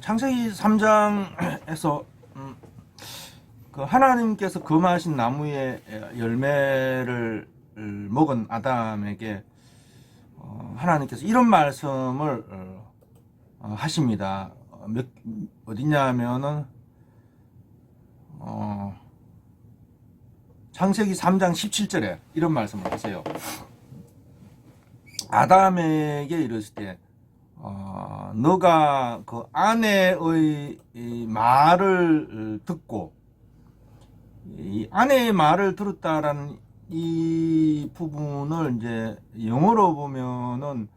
창세기 3장에서 그 하나님께서 금하신 나무의 열매를 먹은 아담에게 하나님께서 이런 말씀을 하십니다. 어디냐면은 창세기 3장 17절에 이런 말씀을 하세요. 아담에게 이르실 때 너가 그 아내의 이 말을 듣고, 이 아내의 말을 들었다라는 이 부분을 이제 영어로 보면은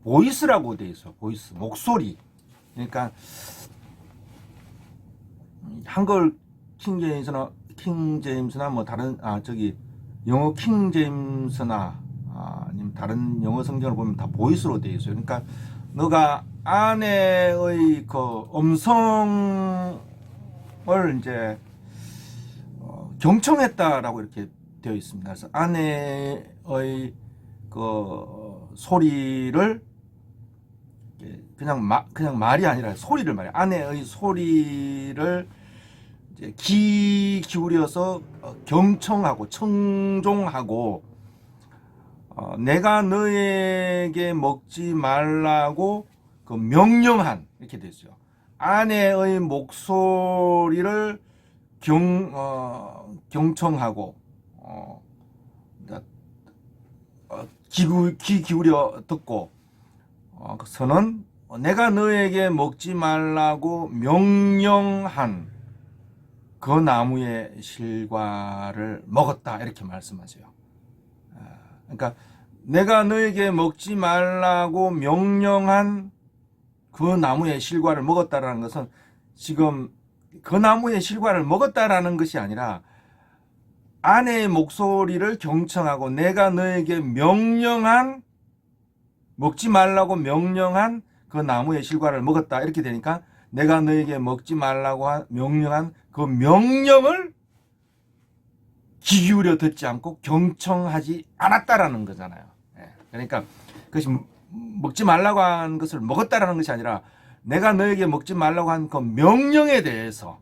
보이스라고 돼 있어. 보이스, 목소리. 그러니까 한글 킹제임스나 뭐 다른 영어 킹제임스나 아니면 다른 영어 성경을 보면 다 보이스로 되어 있어요. 그러니까 너가 아내의 그 음성을 이제 경청했다라고 이렇게 되어 있습니다. 그래서 아내의 그 소리를 그냥 말이 아니라 소리를 말해. 아내의 소리를 이제 귀 기울여서 경청하고 청종하고, 내가 너에게 먹지 말라고 그 명령한, 이렇게 됐어요. 아내의 목소리를 경청하고 귀 기울여 듣고, 그서는 내가 너에게 먹지 말라고 명령한 그 나무의 실과를 먹었다, 이렇게 말씀하세요. 그러니까 내가 너에게 먹지 말라고 명령한 그 나무의 실과를 먹었다라는 것은, 지금 그 나무의 실과를 먹었다라는 것이 아니라 아내의 목소리를 경청하고 내가 너에게 명령한, 먹지 말라고 명령한 그 나무의 실과를 먹었다, 이렇게 되니까 내가 너에게 먹지 말라고 명령한 그 명령을 귀 기울여 듣지 않고 경청하지 않았다라는 거잖아요. 그러니까 그것이 먹지 말라고 한 것을 먹었다라는 것이 아니라 내가 너에게 먹지 말라고 한 그 명령에 대해서,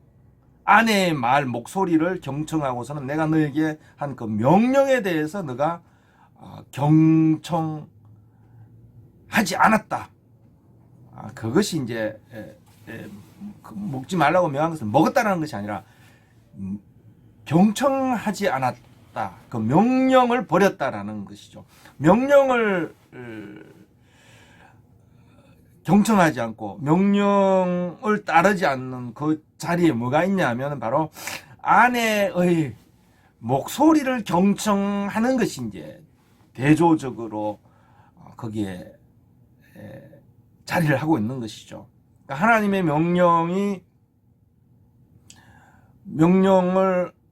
아내의 말 목소리를 경청하고서는 내가 너에게 한 그 명령에 대해서 너가 경청하지 않았다. 그것이 이제 먹지 말라고 명한 것을 먹었다라는 것이 아니라 경청하지 않았다. 그 명령을 버렸다라는 것이죠. 명령을 경청하지 않고 명령을 따르지 않는 그 자리에 뭐가 있냐면 바로 아내의 목소리를 경청하는 것이 이제 대조적으로 거기에 자리를 하고 있는 것이죠. 그러니까 하나님의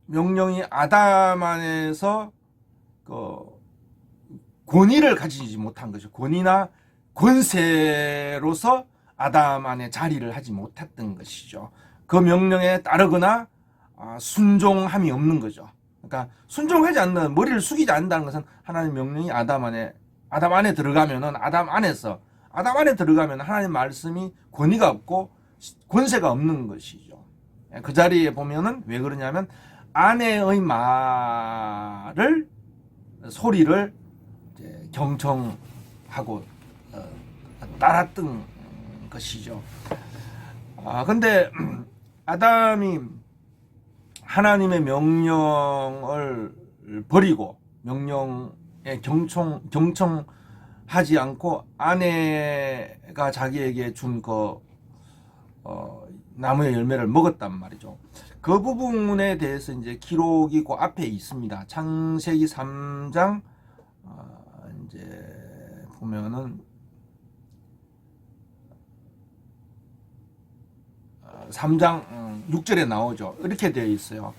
명령이 아담 안에서 그 권위를 가지지 못한 것이죠. 권위나 권세로서 아담 안에 자리를 하지 못했던 것이죠. 그 명령에 따르거나 순종함이 없는 거죠. 그러니까 순종하지 않는, 머리를 숙이지 않는다는 것은 하나님의 명령이 아담 안에 들어가면은 아담 안에 들어가면 하나님 말씀이 권위가 없고 권세가 없는 것이죠. 그 자리에 보면은 왜 그러냐면 아내의 소리를 이제 경청하고 따랐던 것이죠. 근데 아담이 하나님의 명령을 버리고 명령에 경청하지 않고 아내가 자기에게 준 그 나무의 열매를 먹었단 말이죠. 그 부분에 대해서 이제 기록이 그 앞에 있습니다. 창세기 3장 이제 보면은 3장 6절에 나오죠. 이렇게 되어 있어요.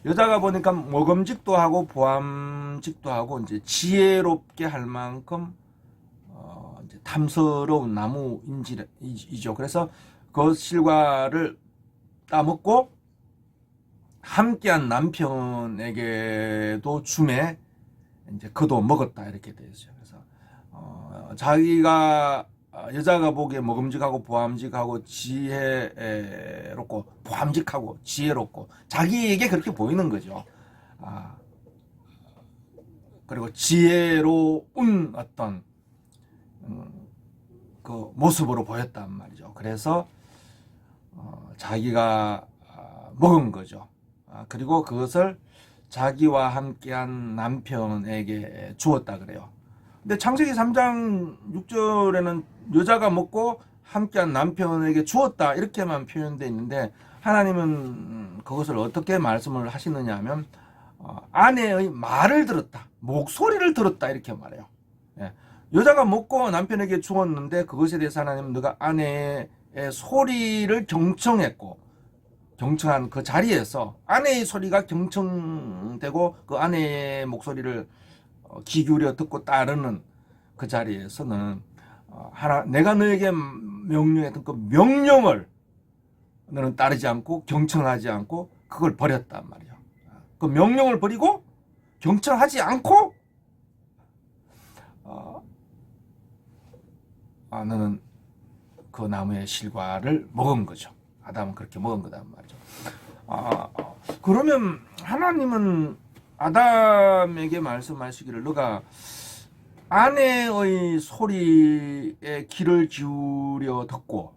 여자가 보니까 먹음직도 하고 보암직도 하고 이제 지혜롭게 할 만큼 이제 탐스러운 나무이죠. 그래서 그 실과를 따먹고 함께한 남편에게도 주매 이제 그도 먹었다, 이렇게 되어 있어요. 그래서 자기가 여자가 보기에 먹음직하고 보암직하고 지혜롭고 보암직하고 지혜롭고 자기에게 그렇게 보이는 거죠. 그리고 지혜로운 어떤 그 모습으로 보였단 말이죠. 그래서 자기가 먹은 거죠. 그리고 그것을 자기와 함께한 남편에게 주었다 그래요. 근데 창세기 3장 6절에는 여자가 먹고 함께한 남편에게 주었다 이렇게만 표현되어 있는데 하나님은 그것을 어떻게 말씀을 하시느냐 하면 아내의 말을 들었다, 목소리를 들었다 이렇게 말해요. 예. 여자가 먹고 남편에게 주었는데 그것에 대해서 하나님은 너가 아내의 소리를 경청했고, 경청한 그 자리에서 아내의 소리가 경청되고 그 아내의 목소리를 귀 기울여 듣고 따르는 그 자리에서는 내가 너에게 명령했던 그 명령을 너는 따르지 않고 경청하지 않고 그걸 버렸단 말이야. 그 명령을 버리고 경청하지 않고 너는 그 나무의 실과를 먹은 거죠. 아담은 그렇게 먹은 거단 말이죠. 그러면 하나님은 아담에게 말씀하시기를 너가 아내의 소리에 귀를 기울여 듣고,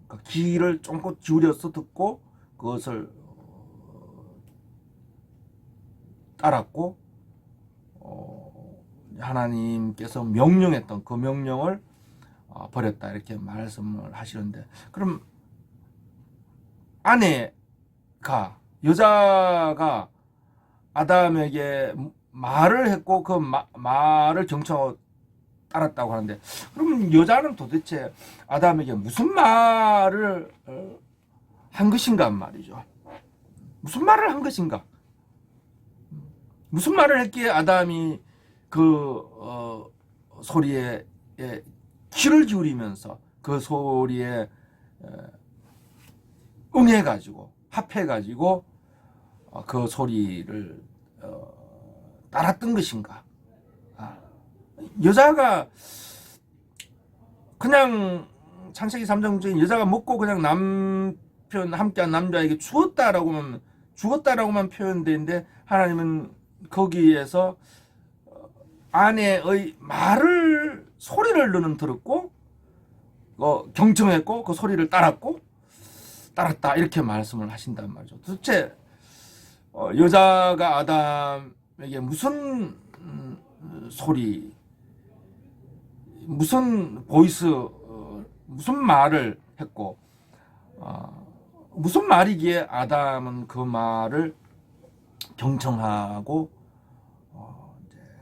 그러니까 귀를 쫑긋 기울여서 듣고 그것을 따랐고 하나님께서 명령했던 그 명령을 버렸다 이렇게 말씀을 하시는데, 그럼 아내가, 여자가 아담에게 말을 했고 그 말을 경청하고 따랐다고 하는데, 그러면 여자는 도대체 아담에게 무슨 말을 한 것인가 말이죠. 무슨 말을 한 것인가? 무슨 말을 했기에 아담이 그 소리에 귀를 기울이면서 그 소리에 응해가지고 합해가지고 그 소리를 따랐던 것인가? 여자가 그냥 창세기 3장 중에 여자가 먹고 그냥 남편 함께한 남자에게 죽었다라고만 표현되는데 하나님은 거기에서 아내의 말을, 소리를 너는 들었고 경청했고 그 소리를 따랐다 이렇게 말씀을 하신단 말이죠. 도대체 여자가 아담에게 무슨 소리, 무슨 보이스, 무슨 말을 했고 무슨 말이기에 아담은 그 말을 경청하고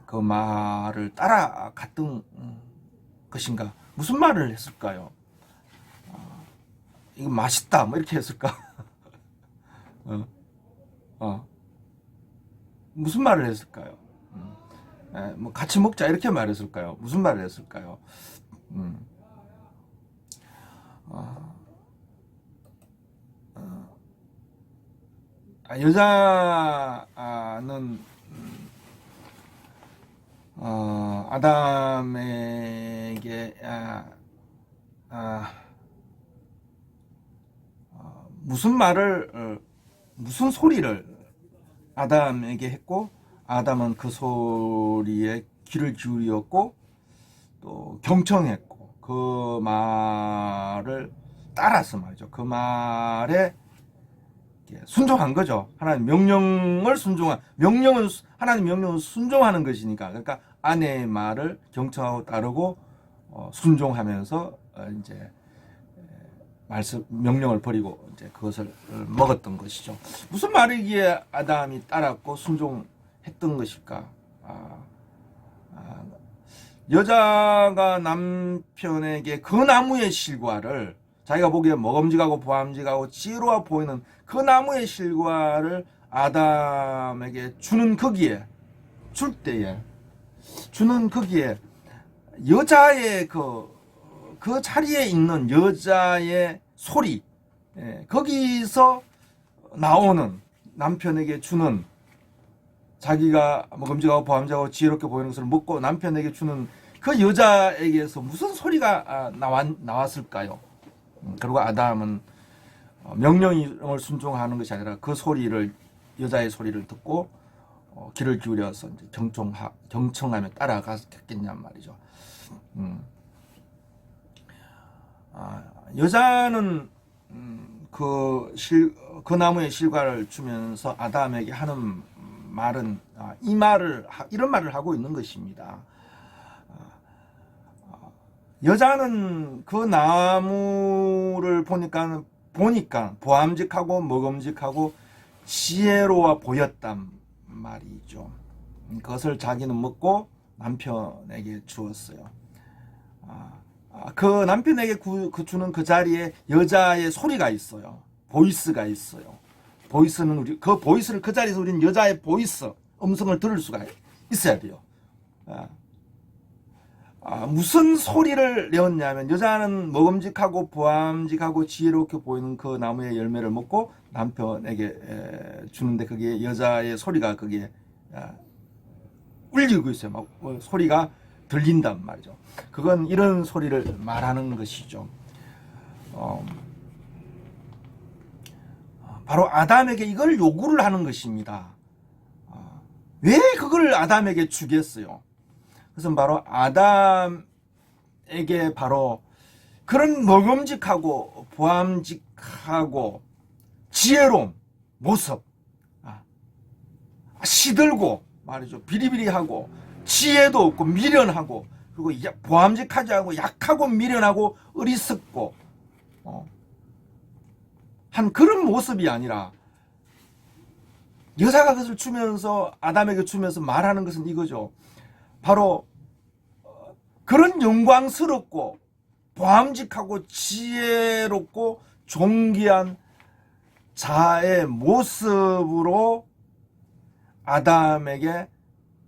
그 말을 따라갔던 것인가? 무슨 말을 했을까요? 이거 맛있다 뭐 이렇게 했을까? 무슨 말을 했을까요? 뭐 같이 먹자 이렇게 말했을까요? 무슨 말을 했을까요? 여자는 아담에게 무슨 말을 무슨 소리를 아담에게 했고 아담은 그 소리에 귀를 기울였고 또 경청했고 그 말을 따라서 말이죠. 그 말에 순종한 거죠. 하나님 명령을 하나님 명령을 순종하는 것이니까. 그러니까 아내의 말을 경청하고 따르고 순종하면서 이제 명령을 버리고 이제 그것을 먹었던 것이죠. 무슨 말이기에 아담이 따랐고 순종했던 것일까? 여자가 남편에게 그 나무의 실과를, 자기가 보기에 먹음직하고 보암직하고 지혜로워 보이는 그 나무의 실과를 아담에게 주는 거기에 여자의 그 자리에 있는 여자의 소리, 거기서 나오는 남편에게 주는, 자기가 먹음직하고 보암직하고 지혜롭게 보이는 것을 먹고 남편에게 주는 그 여자에게서 무슨 소리가 나왔을까요? 그리고 아담은 명령을 순종하는 것이 아니라 그 소리를, 여자의 소리를 듣고 귀를 기울여서 이제 경청하며 따라갔겠냔 말이죠. 여자는 그 나무의 실과를 주면서 아담에게 하는 말은 이런 말을 하고 있는 것입니다. 여자는 그 나무를 보니까 보암직하고 먹음직하고 지혜로워 보였단 말이죠. 그것을 자기는 먹고 남편에게 주었어요. 그 남편에게 주는 그 자리에 여자의 소리가 있어요. 보이스가 있어요. 보이스는 그 보이스를, 그 자리에서 우리는 여자의 보이스, 음성을 들을 수가 있어야 돼요. 무슨 소리를 내었냐면, 여자는 먹음직하고 보암직하고 지혜롭게 보이는 그 나무의 열매를 먹고 남편에게 주는데, 그게 여자의 소리가 그게 울리고 있어요. 막 소리가 들린단 말이죠. 그건 이런 소리를 말하는 것이죠. 바로 아담에게 이걸 요구를 하는 것입니다. 왜 그걸 아담에게 주겠어요? 그것은 바로 아담에게 바로 그런 먹음직하고 보암직하고 지혜로운 모습, 시들고 말이죠, 비리비리하고 지혜도 없고 미련하고, 그리고 보암직하지 않고 약하고 미련하고 어리석고 한 그런 모습이 아니라, 여자가 그것을 주면서, 아담에게 주면서 말하는 것은 이거죠. 바로 그런 영광스럽고 보암직하고 지혜롭고 존귀한 자의 모습으로 아담에게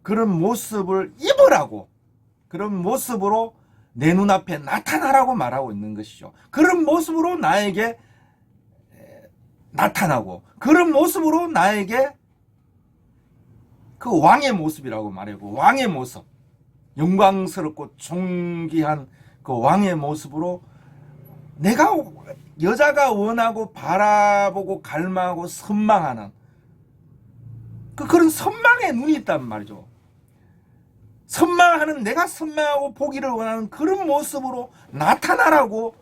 그런 모습을 입으라고, 그런 모습으로 내 눈앞에 나타나라고 말하고 있는 것이죠. 그런 모습으로 나에게 나타나고, 그런 모습으로 나에게 그 왕의 모습이라고 말하고, 왕의 모습, 영광스럽고 존귀한 그 왕의 모습으로 내가, 여자가 원하고 바라보고 갈망하고 선망하는 그런 선망의 눈이 있단 말이죠. 선망하는, 내가 선망하고 보기를 원하는 그런 모습으로 나타나라고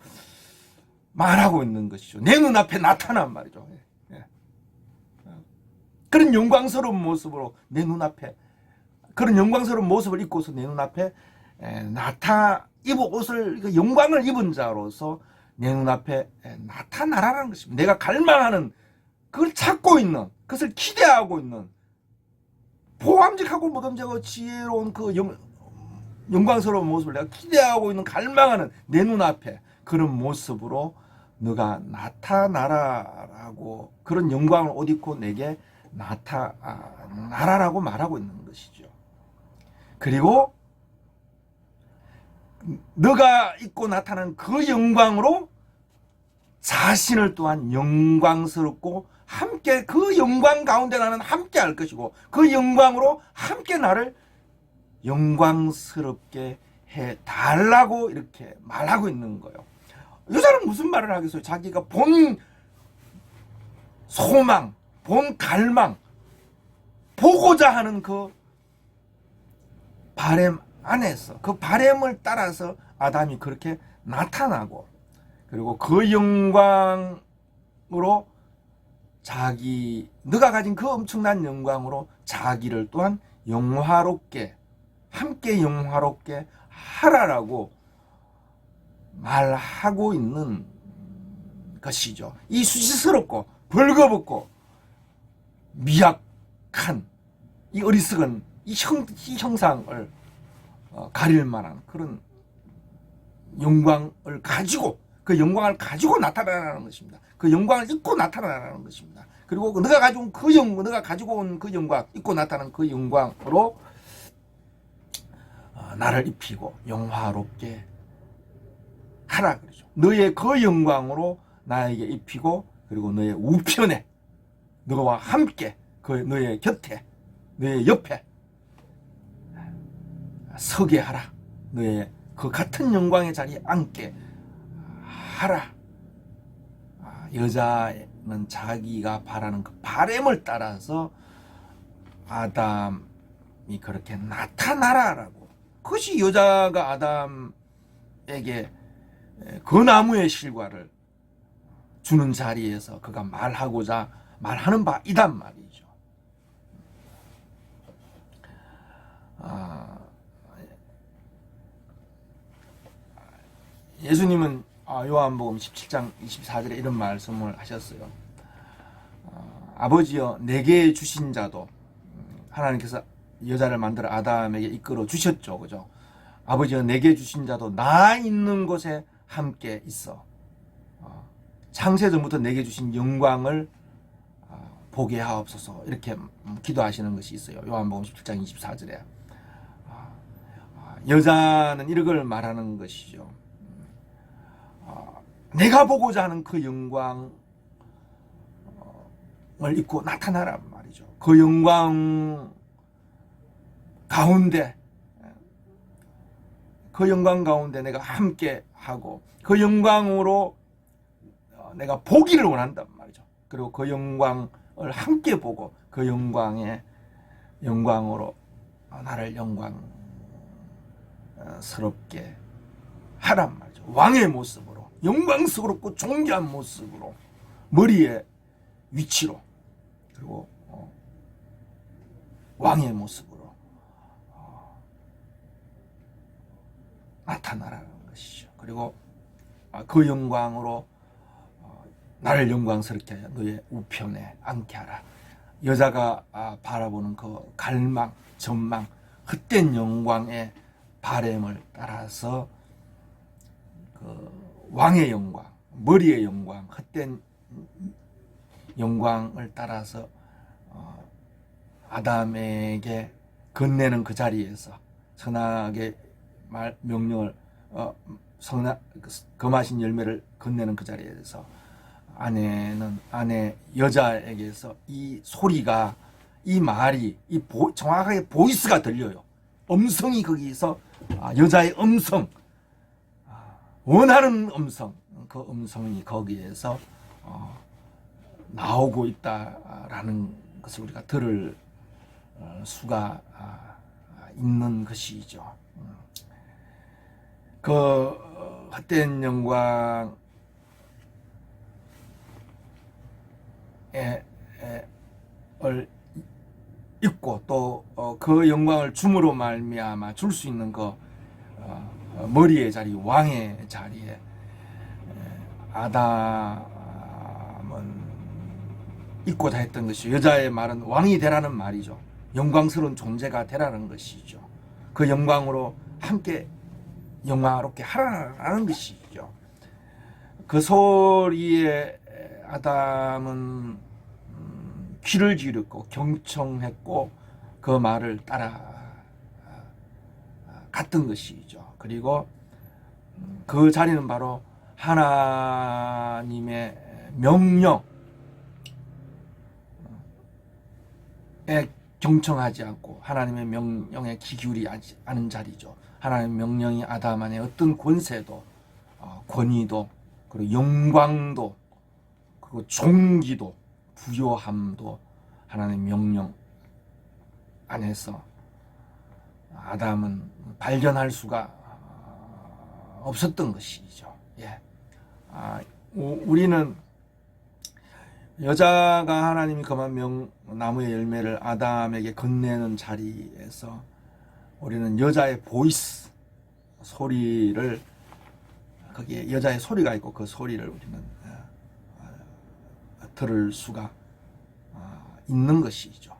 말하고 있는 것이죠. 내 눈앞에 나타난 말이죠. 그런 영광스러운 모습으로 내 눈앞에, 그런 영광스러운 모습을 입고서 내 눈앞에 옷을, 영광을 입은 자로서 내 눈앞에 나타나라는 것입니다. 내가 갈망하는, 그걸 찾고 있는, 그것을 기대하고 있는 보암직하고 먹음직하고 지혜로운 그 영광스러운 모습을 내가 기대하고 있는, 갈망하는 내 눈앞에 그런 모습으로 너가 나타나라라고, 그런 영광을 옷 입고 내게 나타나라라고 말하고 있는 것이죠. 그리고 너가 입고 나타나는 그 영광으로 자신을 또한 영광스럽고 함께, 그 영광 가운데 나는 함께 할 것이고, 그 영광으로 함께 나를 영광스럽게 해달라고 이렇게 말하고 있는 거예요. 여자는 무슨 말을 하겠어요? 자기가 본 소망, 본 갈망, 보고자 하는 그 바램 안에서, 그 바램을 따라서 아담이 그렇게 나타나고, 그리고 그 영광으로 너가 가진 그 엄청난 영광으로 자기를 또한 영화롭게, 함께 영화롭게 하라라고 말하고 있는 것이죠. 이 수치스럽고 벌거벗고 미약한 이 어리석은 이 형상을 가릴 만한 그런 영광을 가지고, 그 영광을 가지고 나타나라는 것입니다. 그 영광을 입고 나타나라는 것입니다. 그리고 너가 가지고 온 그 영광, 입고 나타나는 그 영광으로 나를 입히고 영화롭게 하라 그러죠. 너의 그 영광으로 나에게 입히고, 그리고 너의 우편에, 너와 함께, 그 너의 곁에, 너의 옆에 서게 하라. 너의 그 같은 영광의 자리에 앉게 하라. 여자는 자기가 바라는 그 바램을 따라서 아담이 그렇게 나타나라라고. 그것이 여자가 아담에게 그 나무의 실과를 주는 자리에서 그가 말하는 바이단 말이죠. 예수님은 요한복음 17장 24절에 이런 말씀을 하셨어요. 아버지여 내게 주신 자도, 하나님께서 여자를 만들어 아담에게 이끌어 주셨죠. 그죠? 아버지여 내게 주신 자도 나 있는 곳에 함께 있어. 창세전부터 내게 주신 영광을 보게 하옵소서. 이렇게 기도하시는 것이 있어요. 요한복음 17장 24절에. 여자는 이걸 말하는 것이죠. 내가 보고자 하는 그 영광을 입고 나타나란 말이죠. 그 영광 가운데 내가 함께 하고 그 영광으로 내가 보기를 원한단 말이죠. 그리고 그 영광을 함께 보고 그 영광으로 나를 영광스럽게 하란 말이죠. 왕의 모습으로, 영광스럽고 존귀한 모습으로, 머리의 위치로, 그리고 왕의 모습으로 나타나라는 것이죠. 그리고 그 영광으로 나를 영광스럽게 하여 너의 우편에 앉게 하라. 여자가 바라보는 그 갈망, 전망, 헛된 영광의 바램을 따라서 그 왕의 영광, 머리의 영광, 헛된 영광을 따라서 아담에게 건네는 그 자리에서 선악의 명령을 금하신 열매를 건네는 그 자리에서 아내 여자에게서 이 소리가, 이 말이, 정확하게 보이스가 들려요. 음성이 거기서 여자의 음성, 원하는 음성, 그 음성이 거기에서 나오고 있다라는 것을 우리가 들을 수가 있는 것이죠. 그 헛된 영광을 입고 또 그 영광을 줌으로 말미암아 줄 수 있는 그 머리의 자리, 왕의 자리에 아담은 있고자 했던 것이죠. 여자의 말은 왕이 되라는 말이죠. 영광스러운 존재가 되라는 것이죠. 그 영광으로 함께 영광롭게 하라는 것이죠. 그 소리에 아담은 귀를 기울였고 경청했고 그 말을 따라 갔던 것이죠. 그리고 그 자리는 바로 하나님의 명령에 경청하지 않고 하나님의 명령에 귀 기울이지 않은 자리죠. 하나님의 명령이 아담 안에 어떤 권세도, 권위도, 그리고 영광도, 그리고 존귀도, 부요함도 하나님의 명령 안에서 아담은 발견할 수가 없었던 것이죠. 예. 우리는 여자가 하나님이 금한 나무의 열매를 아담에게 건네는 자리에서 우리는 여자의 보이스, 소리를, 거기에 여자의 소리가 있고 그 소리를 우리는 들을 수가 있는 것이죠.